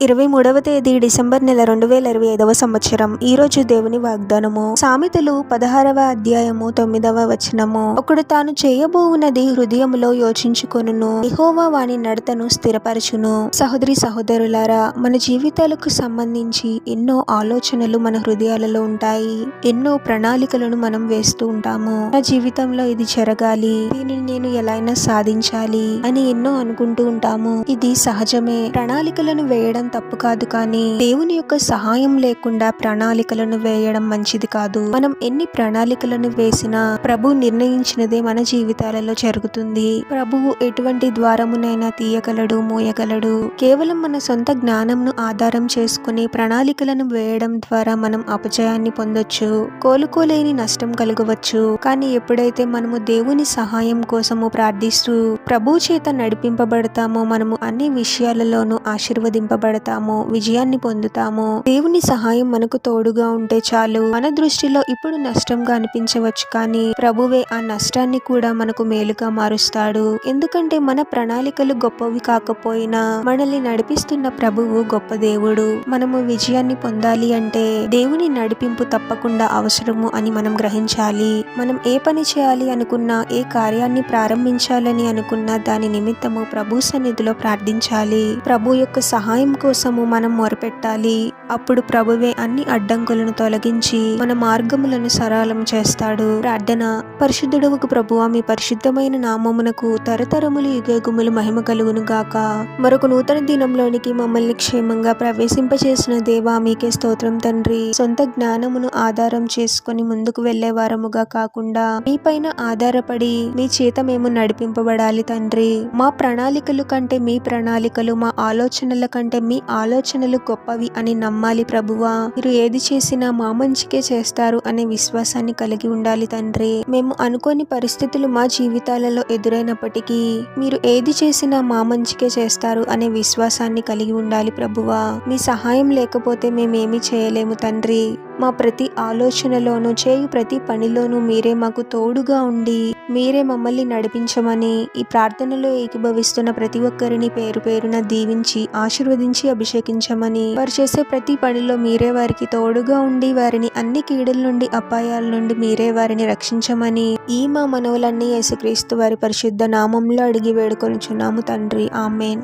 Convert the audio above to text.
23వ తేదీ డిసెంబర్ నెల 2025వ సంవత్సరం. ఈ రోజు దేవుని వాగ్దానము. సామెతలు 16వ అధ్యాయము 9వ వచనము. ఒకడు తాను చేయబోవునది హృదయములో యోచించుకొనును, యెహోవా వాని నడతను స్థిరపరచును. సహోదరి సహోదరులారా, మన జీవితాలకు సంబంధించి ఎన్నో ఆలోచనలు మన హృదయాలలో ఉంటాయి. ఎన్నో ప్రణాళికలను మనం వేస్తూ ఉంటాము. నా జీవితంలో ఇది జరగాలి, దీనిని నేను ఎలా అయినా సాధించాలి అని ఎన్నో అనుకుంటూ ఉంటాము. ఇది సహజమే. ప్రణాళికలను వేయడం తప్పు కాదు, కానీ దేవుని యొక్క సహాయం లేకుండా ప్రణాళికలను వేయడం మంచిది కాదు. మనం ఎన్ని ప్రణాళికలను వేసినా ప్రభు నిర్ణయించినదే మన జీవితాలలో జరుగుతుంది. ప్రభువు ఎటువంటి ద్వారమునైనా తీయగలడు, మోయగలడు. కేవలం మన సొంత జ్ఞానంను ఆధారం చేసుకుని ప్రణాళికలను వేయడం ద్వారా మనం అపజయాన్ని పొందొచ్చు, కోలుకోలేని నష్టం కలగవచ్చు. కానీ ఎప్పుడైతే మనము దేవుని సహాయం కోసము ప్రార్థిస్తూ ప్రభు చేత నడిపింపబడతామో మనము అన్ని విషయాలలోనూ ఆశీర్వదింపబడతాము, విజయాన్ని పొందుతాము. దేవుని సహాయం మనకు తోడుగా ఉంటే చాలు. మన దృష్టిలో ఇప్పుడు నష్టంగా అనిపించవచ్చు, కానీ ప్రభువే ఆ నష్టాన్ని కూడా మనకు మేలుగా మారుస్తాడు. ఎందుకంటే మన ప్రణాళికలు గొప్పవి కాకపోయినా మనల్ని నడిపిస్తున్న ప్రభువు గొప్ప దేవుడు. మనము విజయాన్ని పొందాలి అంటే దేవుని నడిపింపు తప్పకుండా అవసరము అని మనం గ్రహించాలి. మనం ఏ పని చేయాలి అనుకున్నా, ఏ కార్యాన్ని ప్రారంభించాలని అనుకున్నా దాని నిమిత్తము ప్రభు సన్నిధిలో ప్రార్థించాలి. ప్రభు యొక్క సహాయం కోసము మనం మొరపెట్టాలి. అప్పుడు ప్రభువే అన్ని అడ్డంకులను తొలగించి మన మార్గములను సరళం చేస్తాడు. ప్రార్థన. పరిశుద్ధుడవగు ప్రభువా, మీ పరిశుద్ధమైన నామమునకు తరతరములు యుగయుగములు మహిమ కలుగును గాక. మరొక నూతన దినంలోనికి మమ్మల్ని క్షేమంగా ప్రవేశింపచేసిన దేవా, మీకే స్తోత్రం తండ్రి. సొంత జ్ఞానమును ఆధారం చేసుకుని ముందుకు వెళ్లే వారముగా కాకుండా మీ పైన ఆధారపడి మీ చేత మేము నడిపింపబడాలి తండ్రి. మా ప్రణాళికలు కంటే మీ ప్రణాళికలు, మా ఆలోచనల కంటే మీ ఆలోచనలు గొప్పవి అని నమ్మాలి ప్రభువా. మీరు ఏది చేసినా మా మంచికే చేస్తారు అనే విశ్వాసాన్ని కలిగి ఉండాలి తండ్రి. మేము అనుకోని పరిస్థితులు మా జీవితాలలో ఎదురైనప్పటికీ మీరు ఏది చేసినా మా మంచికే చేస్తారు అనే విశ్వాసాన్ని కలిగి ఉండాలి ప్రభువా. మీ సహాయం లేకపోతే మేమేమీ చేయలేము తండ్రి. మా ప్రతి ఆలోచనలోనూ, చేయు ప్రతి పనిలోనూ మీరే మాకు తోడుగా ఉండి మీరే మమ్మల్ని నడిపించమని ఈ ప్రార్థనలో ఏకీభవిస్తున్న ప్రతి ఒక్కరిని పేరు పేరున దీవించి ఆశీర్వదించి అభిషేకించమని, వారు చేసే ప్రతి పనిలో మీరే వారికి తోడుగా ఉండి వారిని అన్ని కీడుల నుండి, అపాయాల నుండి మీరే వారిని రక్షించమని ఈ మా మనవులన్నీ యేసుక్రీస్తు వారి పరిశుద్ధ నామంలో అడిగి వేడుకొనుచున్నాము తండ్రి. ఆమేన్.